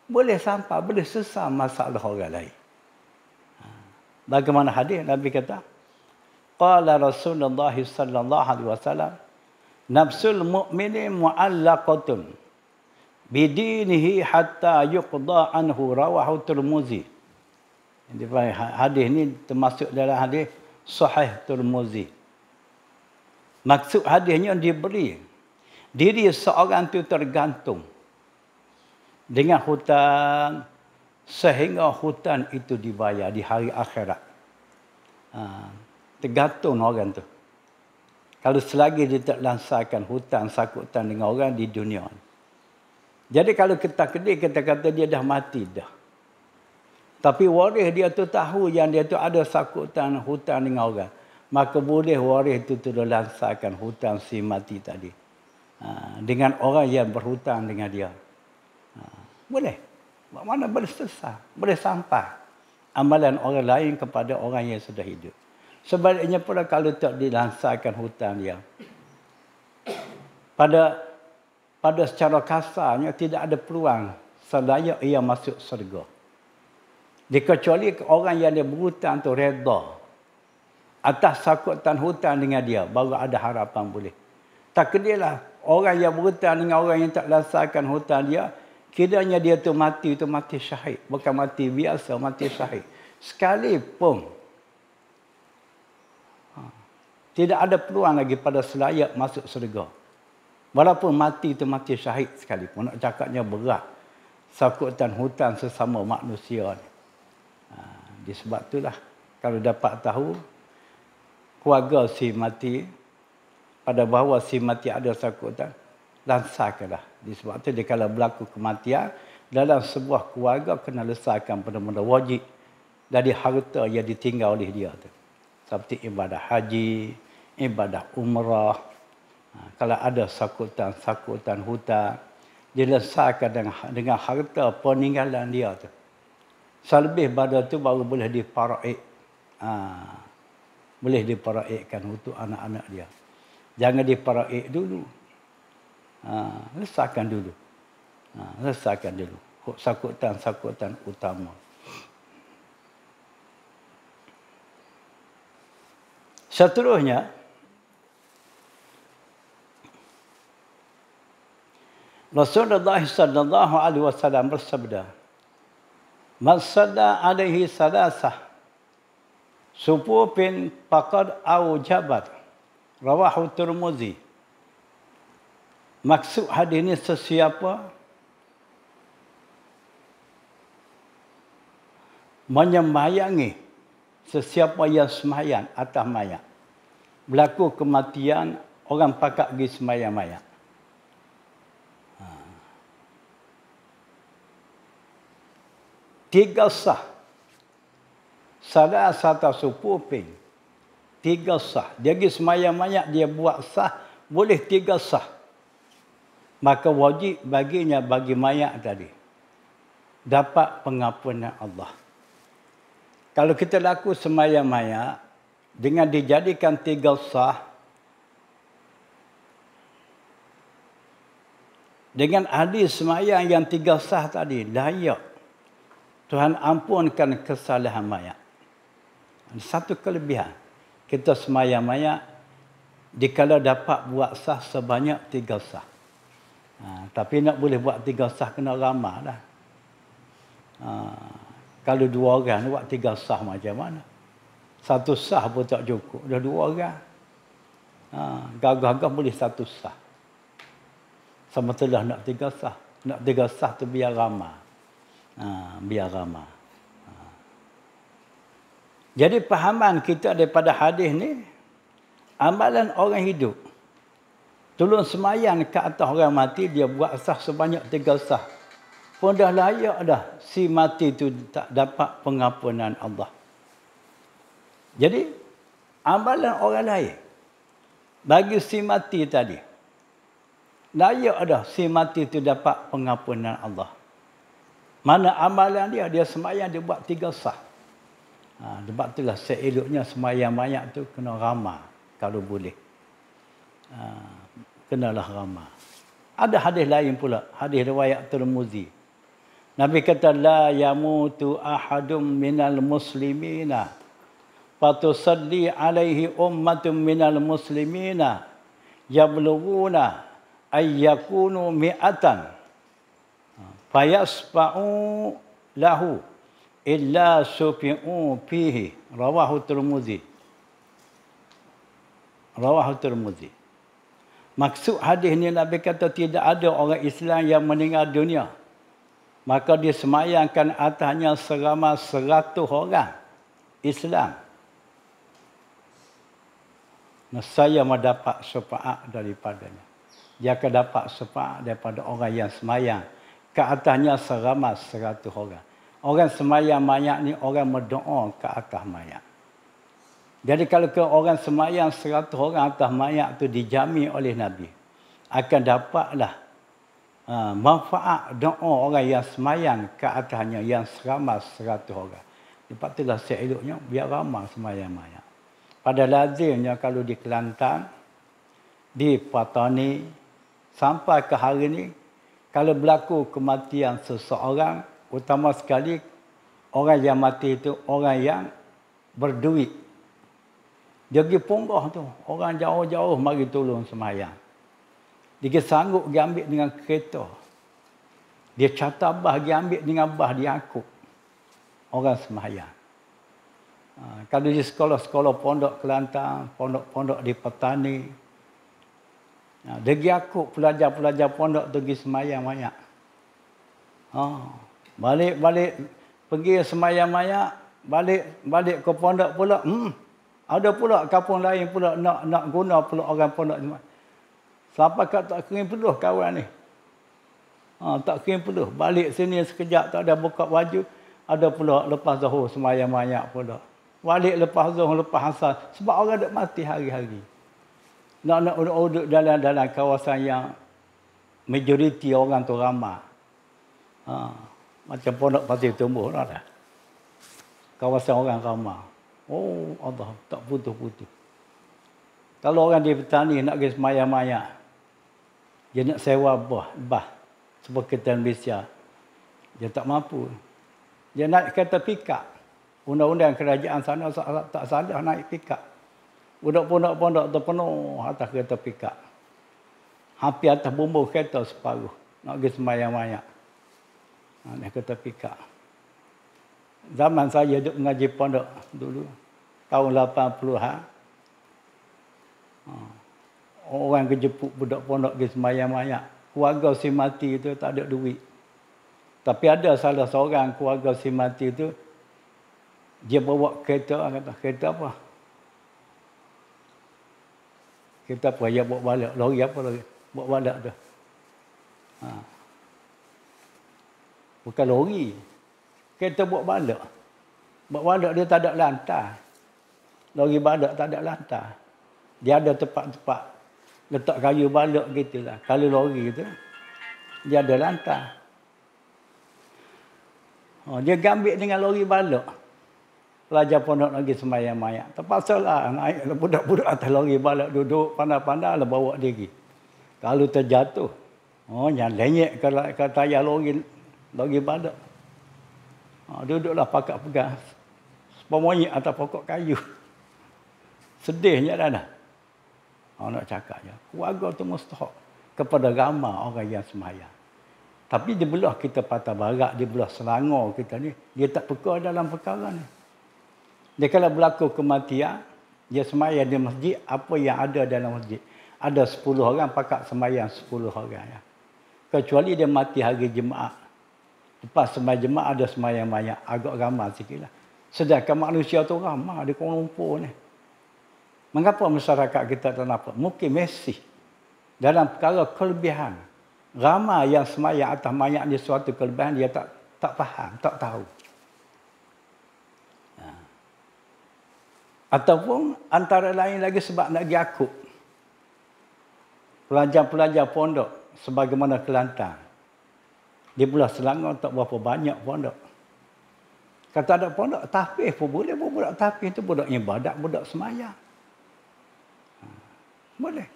S1: Boleh sampai, boleh selesai masalah orang lain. Bagaimana hadis Nabi kata? Qala Rasulullah sallallahu alaihi wasallam, nafsul mu'mini mu'allaqatun bidinihi hatta yuqda anhu, rawahu Tirmizi. Jadi hadis ni termasuk dalam hadis sahih Tirmizi. Maksud hadisnya diberi diri seorang itu tergantung dengan hutang sehingga hutang itu dibayar di hari akhirat. Tergantung orang tu. Kalau selagi dia tak lansarkan hutang sakutan dengan orang di dunia. Jadi kalau kita kata dia dah mati dah. Tapi waris dia tu tahu yang dia tu ada sakutan hutang dengan orang. Maka boleh waris itu tu lansarkan hutang si mati tadi. Dengan orang yang berhutang dengan dia. Boleh. Mana boleh selesai. Boleh sampai amalan orang lain kepada orang yang sudah hidup. Sebaliknya pula kalau tak dilansarkan hutang dia. Pada secara kasarnya tidak ada peluang sedaya ia masuk syurga. Dikecuali orang yang dia berhutang tu redha atas sakutan hutang dengan dia, baru ada harapan boleh. Tak kedilah orang yang berhutang dengan orang yang tak lansarkan hutang dia, kiranya dia tu mati syahid, bukan mati biasa, mati syahid. Sekalipun tidak ada peluang lagi pada selayak masuk syurga. Walaupun mati itu mati syahid sekalipun, nak cakapnya berat. sakutan hutang sesama manusia ni. Disebab itulah kalau dapat tahu keluarga si mati pada bahawa si mati ada sakutan, lansakanlah. Disebab itu dia kalau berlaku kematian dalam sebuah keluarga kena lesarkan benda-benda wajib dari harta yang ditinggal oleh dia tu. Seperti ibadah haji, ibadah umrah. Kalau ada sakutan hutang, dilesarkan dengan harta peninggalan dia tu. Selebih pada tu baru boleh diparaik. Boleh diparaikkan untuk anak-anak dia. Jangan diparaik dulu. Lesarkan dulu. Lesarkan dulu. Sakutan utama. Seterusnya, Rasulullah sallallahu alaihi wasallam bersabda, "Man sadda alaihi salasah supupin faqad aujabat." Rawahu Tirmizi. Maksud hadis ini sesiapa menyemayangi, sesiapa yang semayang atas mayat. Berlaku kematian, orang pakak pergi semayang mayat. Tiga sah. Salah satu supuping. Tiga sah. Dia pergi semayang mayat, dia buat sah, boleh tiga sah. Maka wajib baginya, bagi mayat tadi, dapat pengampunan Allah. Kalau kita laku semayang mayat, dengan dijadikan tiga sah, dengan ahli semayang yang tiga sah tadi, layak Tuhan ampunkan kesalahan mayat. Satu kelebihan, kita semayang mayat, dikala dapat buat sah sebanyak tiga sah. Tapi nak boleh buat tiga sah kena ramah dah. Kalau dua orang buat tiga sah macam mana? Satu sah pun tak cukup. Dah dua orang. Gagah-gagah boleh satu sah. Sama telah nak tiga sah. Nak tiga sah tu biar ramah. Biar ramah. Jadi pahaman kita daripada hadis ni, amalan orang hidup. Tolong semayang ke atas orang mati, dia buat sah sebanyak tiga sah. Pun dah layak dah si mati tu tak dapat pengampunan Allah. Jadi, amalan orang lain bagi si mati tadi, layak dah si mati tu dapat pengampunan Allah. Mana amalan dia, dia semayang, dia buat tiga sah. Sebab itulah seeloknya semayang mayat tu kena ramah kalau boleh. Kenalah ramah. Ada hadis lain pula, hadis riwayat Tirmizi. Nabi kata, la yamutu ahadum minal muslimina fatusalli alaihi ummatun minal muslimina yablughuna ayyakunu mi'atan fayasfa'u lahu illa sufi'u fihi. Rawahu Tirmizi. Rawahu Tirmizi. Maksud hadis ni Nabi kata tidak ada orang Islam yang meninggal dunia, maka dia semayangkan atasnya seramai 100 orang Islam. Saya mendapat syafaat daripadanya. Dia akan dapat syafaat daripada orang yang semayang ke atasnya seramai 100 orang. Orang semayang mayat ni orang berdoa ke atas mayat. Jadi kalau ke orang semayang 100 orang atas mayat tu dijamin oleh Nabi, akan dapatlah manfaat doa orang yang semayang ke atasnya yang seramai 100 orang. Lepas itulah seeloknya biar ramai semayang mayat. Pada lazimnya kalau di Kelantan, di Patani, sampai ke hari ini, kalau berlaku kematian seseorang, utama sekali orang yang mati itu orang yang berduit. Dia pergi Punggah tu, orang jauh-jauh mari tolong semayang. Dia sanggup pergi ambil dengan kereta. Dia catabah pergi ambil dengan bah diangkut. Orang semayang. Kalau di sekolah-sekolah pondok Kelantan, pondok-pondok di Petani, dia pergi angkut pelajar-pelajar pondok tu pergi semayang banyak. Balik pergi semayang mayat, balik ke pondok pula. Ada pula kampung lain pula nak guna pula orang pondok. Sampai kat tak kering peluh kawan ni. Tak kering peluh. Balik sini sekejap tak ada buka baju. Ada pula lepas zuhur semayang mayat pula. Balik lepas zuhur, lepas asar. Sebab orang duk mati hari-hari. Nak duduk dalam kawasan yang majoriti orang tu ramai. Macam pondok Pasir Tumbuh lah dah. Kawasan orang ramai. Oh Allah, tak putus-putus. Kalau orang di petani nak pergi semayang mayat, dia nak sewa bah seperti kita Malaysia, dia tak mampu. Dia naik kereta pikap. Undang-undang kerajaan sana tak salah naik pikap. Budak pondok-pondok terpenuh atas kereta pikap. Hampir atas bumbung kereta separuh. Nak pergi semayang mayat. Naik kereta pikap. Zaman saya duduk mengaji pondok dulu. Tahun 80-an. Orang kejeput budak pondok pergi semayang mayat. Keluarga si mati itu tak ada duit. Tapi ada salah seorang keluarga si mati itu, dia bawa kereta, kata kereta apa? Kereta apa? Dia bawa balik. Lori apa lagi? Bawa balik tu. Bukan lori. Kereta bawa balik. Bawa balik dia tak ada lantai. Lori balik tak ada lantai. Dia ada tempat-tempat letak kayu balik gitulah. Kalau lori tu, dia ada lantai. Dia gambit dengan lori balik. Pelajar pondok lagi semayang mayat. Terpaksalah naik budak-budak atas lori balik duduk pandai-pandai lah bawa diri. Kalau terjatuh, yang lenyek ke tayar lori balik. Duduklah pakak pegang. Sepomonyik atas pokok kayu. Sedihnya dah. Nak cakapnya. Keluarga tu mustahak kepada ramai orang yang semayang. Tapi di belah kita Patah Barat, di belah Selangor kita ni, dia tak peka dalam perkara ni. Dia kalau berlaku kematian, dia semayang di masjid, apa yang ada dalam masjid. Ada 10 orang, pakak semayang 10 orang. Ya. Kecuali dia mati hari Jumaat. Lepas semayang Jumaat, ada semayang mayat. Agak ramai sikit lah. Sedangkan manusia tu ramai di Kuala Lumpur ni. Mengapa masyarakat kita tak nampak? Mungkin masih dalam perkara kelebihan. Ramai yang semayang atas mayat ni suatu kelebihan, dia tak faham, tak tahu. Ataupun antara lain lagi sebab nak pergi akut. Pelajar-pelajar pondok sebagaimana Kelantan. Di belah Selangor tak berapa banyak pondok. Kata ada pondok, tahfiz pun boleh. Budak tahfiz itu budak ibadat, budak semayang. Boleh.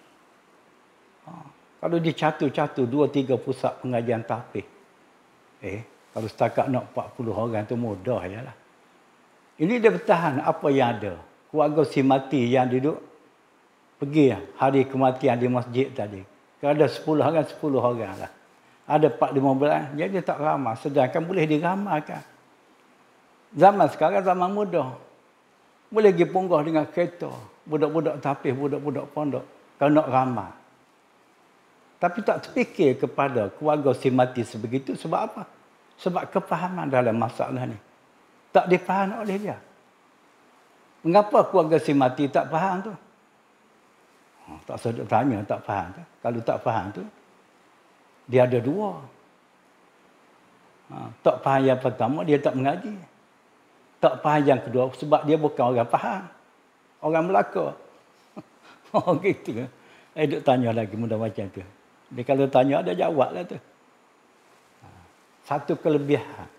S1: Kalau dicatu-catu 2-3 pusat pengajian tahfiz. Kalau setakat nak 40 orang tu mudah je lah. Ini dia bertahan apa yang ada. Keluarga si mati yang duduk pergi hari kematian di masjid tadi. Kalau ada 10 orang, 10 orang lah. Ada 4-15, jadi tak ramai. Sedangkan boleh diramaikan. Zaman sekarang zaman mudah. Boleh pergi punggah dengan kereta. Budak-budak tahfiz, budak-budak pondok. Kalau nak ramai. Tapi tak terfikir kepada keluarga si mati sebegitu. Sebab apa? Sebab kefahaman dalam masalah ni. Tak difaham oleh dia. Mengapa keluarga si mati tak faham tu? Tak sedap tanya, tak faham tu. Kalau tak faham tu, dia ada dua. Tak faham yang pertama, dia tak mengaji. Tak faham yang kedua, sebab dia bukan orang faham. Orang Melaka. Gitu. Duk tanya lagi mudah macam tu. Dia kalau tanya, ada jawab lah tu. Satu kelebihan.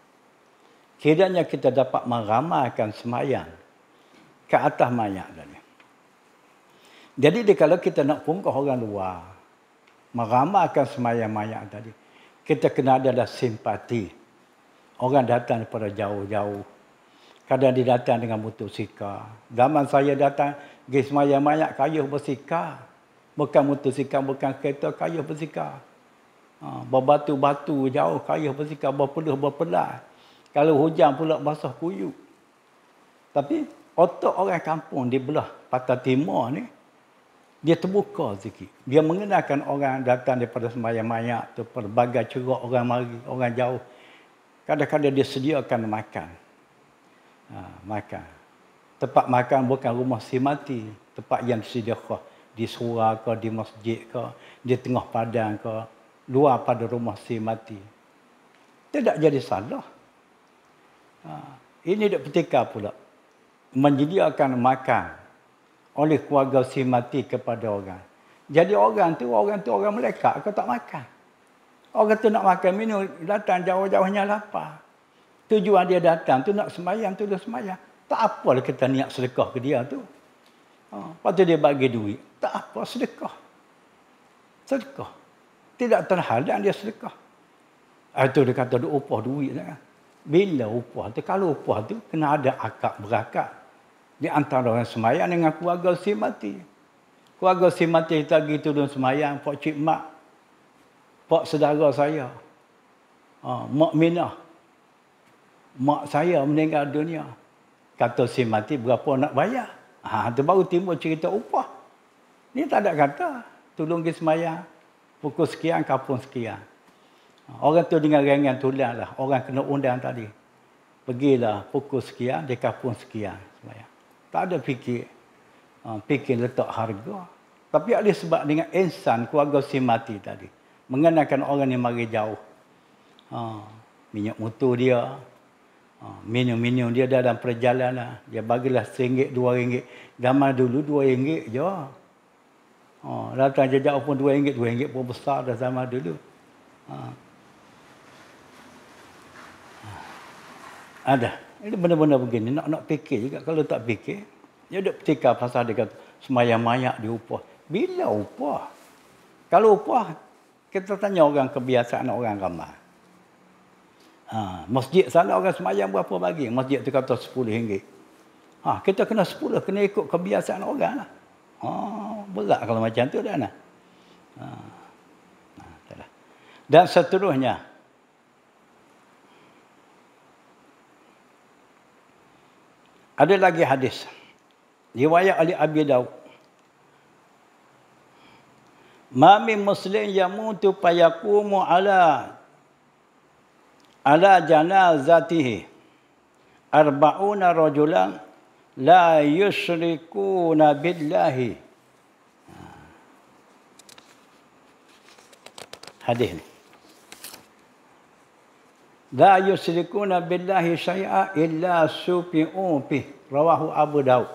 S1: Kiranya kita dapat meramalkan semayang ke atas mayat tadi. Jadi kalau kita nak punggah orang luar, meramalkan semayang mayat tadi, kita kena ada simpati. Orang datang daripada jauh-jauh. Kadang dia datang dengan motosikal. Zaman saya datang pergi semayang mayat, kayuh bersikal. Bukan motosikal, bukan kereta, kayuh bersikal. Berbatu-batu jauh, kayuh bersikal, berpeluh, berpelas. Kalau hujan pula basah kuyuk. Tapi otak orang kampung di belah Patah Timur ni, dia terbuka sikit. Dia mengenalkan orang datang daripada sembahyang mayat tu, pelbagai cerak orang mari, orang jauh. Kadang-kadang dia sediakan makan. Makan. Tempat makan bukan rumah si mati. Tempat yang disediakan. Di surau ke, di masjid ke, di tengah padang ke, luar pada rumah si mati. Tidak jadi salah. Ini dia petika pula. Menyediakan makan oleh keluarga si mati kepada orang. Jadi orang tu orang melekat ke tak makan. Orang tu nak makan minum, datang jauh-jauhnya lapar. Tujuan dia datang tu nak sembahyang, tu dia sembahyang. Tak apalah kita niat sedekah ke dia tu. Lepas tu dia bagi duit. Tak apa, sedekah. Sedekah. Tidak terhalang dia sedekah. Itu dia kata dia upah duit. Bila upah tu? Kalau upah tu kena ada akad berakat. Di antara orang sembahyang dengan keluarga si mati. Keluarga si mati kita pergi turun sembahyang. Pak Cik Mak. Pak saudara saya. Mak Minah. Mak saya meninggal dunia. Kata si mati berapa nak bayar. Itu baru timbul cerita upah. Ni tak ada kata. Tolong pergi sembahyang. Pukul sekian, kapung sekian. Orang tu dengan ringan tulang lah. Orang kena undang tadi. Pergilah pukul sekian, di kapung sekian. Sembahyang. Tak ada fikir. Fikir letak harga. Tapi ada sebab dengan insan keluarga si mati tadi. Mengenakan orang yang mari jauh. Minyak motor dia. Minum-minum dia dalam perjalanan. Dia bagilah RM1, RM2. Zaman dulu RM2 je. Datang jejak pun RM2. RM2 pun besar dah zaman dulu. Ada. Ini benar-benar begini. Nak fikir juga. Kalau tak fikir, dia ada petika pasal dia kata, sembahyang mayak diupah. Bila upah? Kalau upah, kita tanya orang kebiasaan orang ramai. Masjid sana orang sembahyang berapa bagi? Masjid tu kata RM10. Kita kena 10, kena ikut kebiasaan orang lah. Berat kalau macam tu dah. Dan seterusnya. Ada lagi hadis. Riwayat oleh Abi Daud. Ma min muslim yamutu fayaqumu ala janazatihi arba'una rajulan la yusyrikuna billahi. Hadis ni. La yusyrikuna billahi syai'a illa sufi'u bih. Rawahu Abu Daud.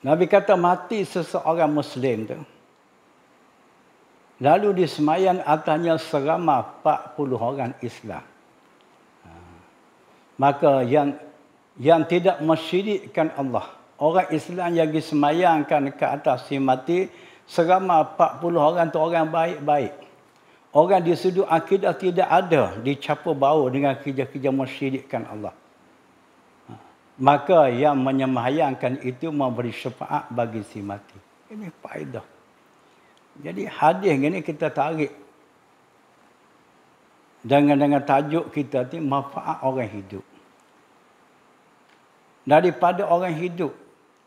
S1: Nabi kata mati seseorang Muslim tu. Lalu disemayang atasnya seramai 40 orang Islam. Maka yang tidak mensyirikkan Allah. Orang Islam yang disemayangkan ke atas si mati. Seramai 40 orang tu orang baik-baik. Orang di sudut akidah tidak ada dicampur bau dengan kerja-kerja mensyirikkan Allah. Maka yang menyemayangkan itu memberi syafaat bagi si mati. Ini faedah. Jadi hadis ini kita tarik dengan tajuk kita ni manfaat orang hidup. Daripada orang hidup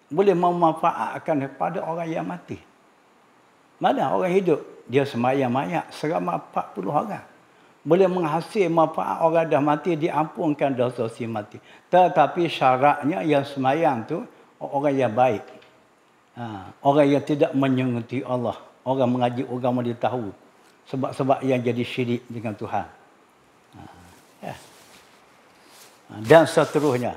S1: boleh memanfaatkan kepada orang yang mati. Mana orang hidup dia sembahyang mayak seramai 40 orang. Boleh menghasil manfaat orang dah mati diampunkan dosa si mati. Tetapi syaratnya yang sembahyang tu orang yang baik. Orang yang tidak menyentuhi Allah. Orang mengaji agama dia tahu sebab-sebab yang jadi syirik dengan Tuhan. Dan seterusnya.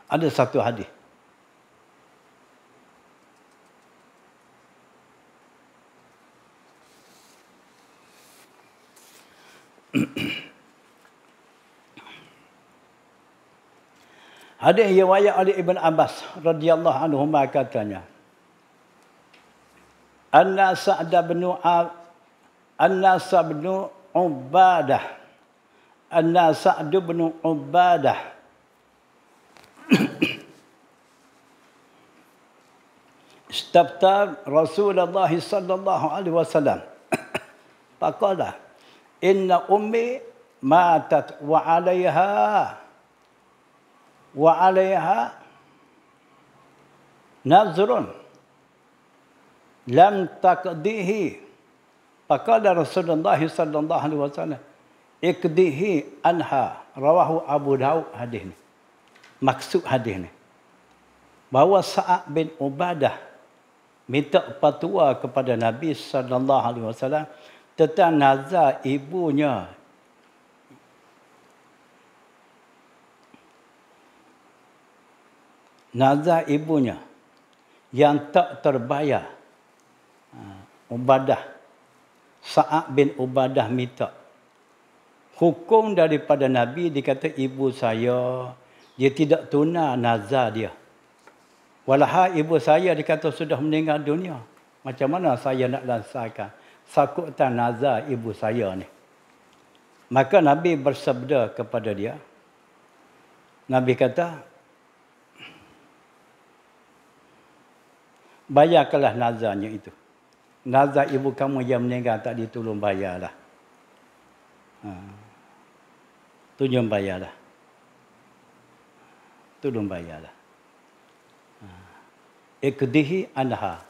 S1: Ada satu hadis. Hadis riwayat oleh Ibn Abbas radhiyallahu anhu katanya. Anna Sa'd bin Ubadah. Anna Sa'd bin Ubadah. Istafta Rasulullah sallallahu alaihi wasallam. Faqala inna ummi matat wa 'alaiha nazrun lam taqdihi. Faqala Rasulullah sallallahu alaihi wasallam, ikdihi anha. Rawahu Abu Daud hadis ni. Maksud hadis ni, bahawa Sa'ad bin Ubadah minta fatwa kepada Nabi sallallahu alaihi wasallam tentang nazar ibunya. Nazar ibunya yang tak terbayar. Ubadah. Sa'ad bin Ubadah minta hukum daripada Nabi. Dikata ibu saya, dia tidak tunai nazar dia. Walahai ibu saya dikata sudah meninggal dunia. Macam mana saya nak laksanakan sakutan nazar ibu saya ni? Maka Nabi bersabda kepada dia. Nabi kata, bayarkanlah nazarnya itu. Nazar ibu kamu yang meninggal tak ditolong bayarlah. Tolong bayarlah. Tolong bayarlah. Ikdihi anha.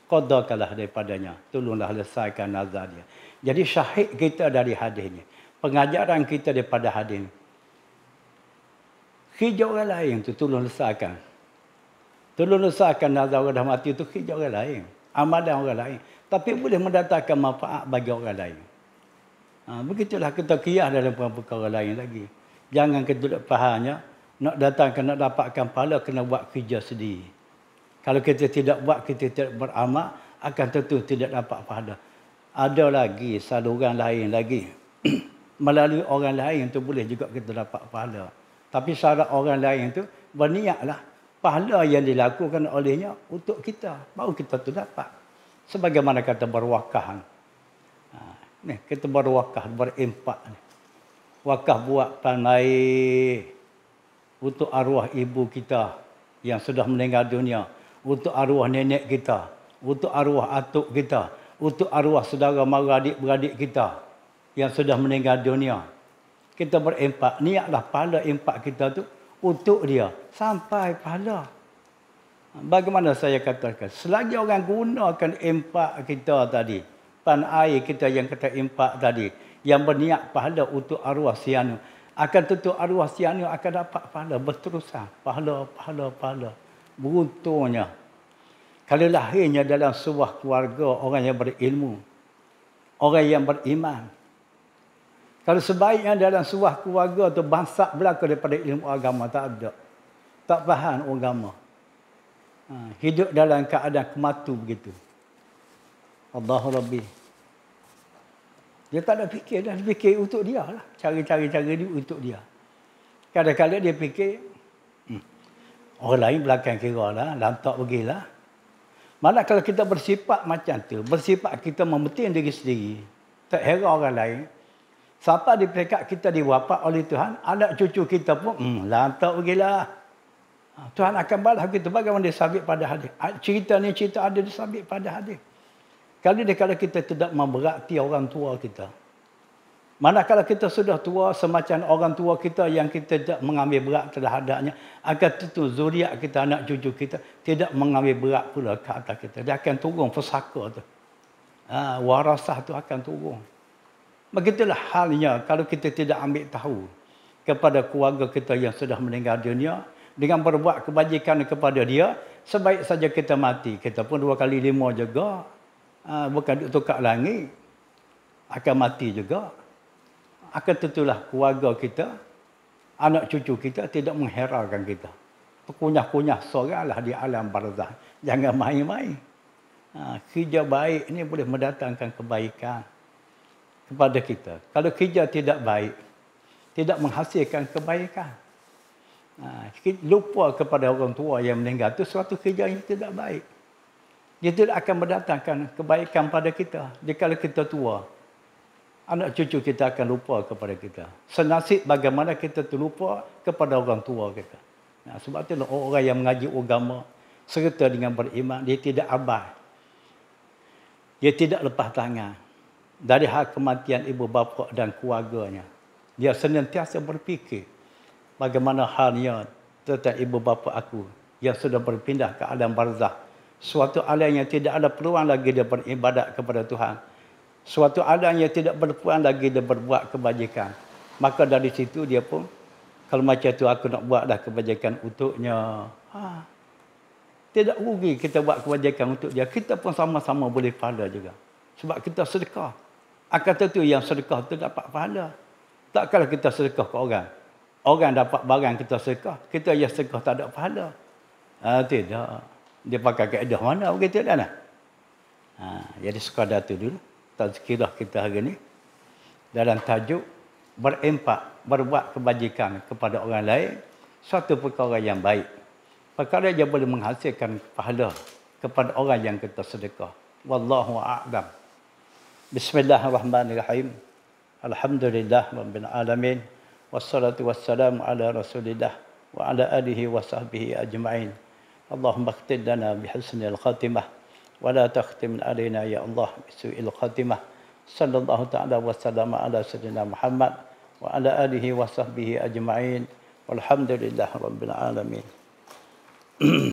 S1: Qadakalah daripadanya. Tolonglah lesaikan nazar dia. Jadi syahid kita dari hadis ni. Pengajaran kita daripada hadis ni. Hijau orang lain tu tolong lesaikan. Tolong lesaikan nazar orang dah mati tu hijau orang lain. Amalan orang lain. Tapi boleh mendatangkan manfaat bagi orang lain. Begitulah kita qiyas dalam perkara lain lagi. Jangan kita duduk fahamnya. Nak datangkan, nak dapatkan pahala, kena buat kerja sendiri. Kalau kita tidak buat, kita tidak beramal, akan tentu tidak dapat pahala. Ada lagi saluran lain lagi. Melalui orang lain tu boleh juga kita dapat pahala. Tapi syarat orang lain tu berniatlah pahala yang dilakukan olehnya untuk kita. Baru kita tu dapat. Sebagaimana kata berwakah. Ni kita berwakah, berimpak ni. Wakah buat pandai untuk arwah ibu kita yang sudah meninggal dunia, untuk arwah nenek kita, untuk arwah atuk kita, untuk arwah saudara mara adik-beradik kita yang sudah meninggal dunia. Kita berimpak, niatlah pahala impak kita tu untuk dia sampai pahala. Bagaimana saya katakan, selagi orang gunakan impak kita tadi, pan air kita yang kita impak tadi, yang berniat pahala untuk arwah sianu, akan tentu arwah sianu akan dapat pahala berterusan. Pahala. Beruntungnya. Kalau lahirnya dalam sebuah keluarga orang yang berilmu, orang yang beriman. Kalau sebaiknya dalam sebuah keluarga tu bangsa belaka daripada ilmu agama, tak ada. Tak faham agama. Hidup dalam keadaan kematu begitu. Allahu Rabbi. Dia tak ada fikir dah. Dia fikir untuk dia lah. Cara-cara dia untuk dia. Kadang-kadang dia fikir, orang lain belakang kira lah. Lantak pergilah. Malah kalau kita bersifat macam tu, bersifat kita mementing diri sendiri, tak heran orang lain. Sampai di peringkat kita diwapak oleh Tuhan, anak cucu kita pun, lantak pergilah. Tuhan akan balas kita. Bagaimana dia sabit pada hadis. Cerita ni cerita ada disabit pada hadis. Kalau kita tidak memberakti orang tua kita. Manakala kita sudah tua, semacam orang tua kita yang kita tidak mengambil berat terhadapnya, akan tentu zuriat kita, anak cucu kita, tidak mengambil berat pula ke atas kita. Dia akan turun pusaka tu. Warasah tu akan turun. Begitulah halnya kalau kita tidak ambil tahu kepada keluarga kita yang sudah meninggal dunia, dengan berbuat kebajikan kepada dia, sebaik saja kita mati. Kita pun 2 kali 5 juga. Bukan duduk tukar langit. Akan mati juga. Akan tentulah keluarga kita, anak cucu kita tidak mengherankan kita. Terkunyah-kunyah soranglah di alam barzah. Jangan main-main. Kerja baik ini boleh mendatangkan kebaikan kepada kita. Kalau kerja tidak baik, tidak menghasilkan kebaikan. Lupa kepada orang tua yang meninggal itu suatu kerja yang tidak baik. Dia tidak akan mendatangkan kebaikan pada kita. Jika kita tua, anak cucu kita akan lupa kepada kita. Senasib bagaimana kita terlupa kepada orang tua kita. Sebab itulah orang yang mengaji agama serta dengan beriman, dia tidak abai. Dia tidak lepas tangan dari hal kematian ibu bapa dan keluarganya. Dia senantiasa berfikir, bagaimana halnya tentang ibu bapa aku yang sudah berpindah ke alam barzah. Suatu alam yang tidak ada peluang lagi dia beribadat kepada Tuhan. Suatu alam yang tidak berpeluang lagi dia berbuat kebajikan. Maka dari situ dia pun, kalau macam tu aku nak buat dah kebajikan untuknya. Tidak rugi kita buat kebajikan untuk dia. Kita pun sama-sama boleh pahala juga. Sebab kita sedekah. Akan tentu yang sedekah tu dapat pahala. Tak kalau kita sedekah ke orang. Orang dapat barang kita sedekah. Kita yang sedekah tak ada pahala. Tidak. Dia pakai kaedah mana begitu dah. Jadi sekadar tu dulu. Tazkirah kita hari ni. Dalam tajuk berimpak, berbuat kebajikan kepada orang lain. Suatu perkara yang baik. Perkara yang boleh menghasilkan pahala kepada orang yang kita sedekah. Wallahu a'lam. Bismillahirrahmanirrahim. Alhamdulillah rabbil alamin. Wassalatu wassalamu ala Rasulillah wa ala alihi wa sahbihi ajma'in. Allahumma khtim lana bihusnil khatimah wa la takhtim alaina ya Allah bisu'il khatimah. Sallallahu ta'ala wa sallama ala sayyidina Muhammad wa ala alihi wa sahbihi ajma'in. Walhamdulillah rabbil alamin.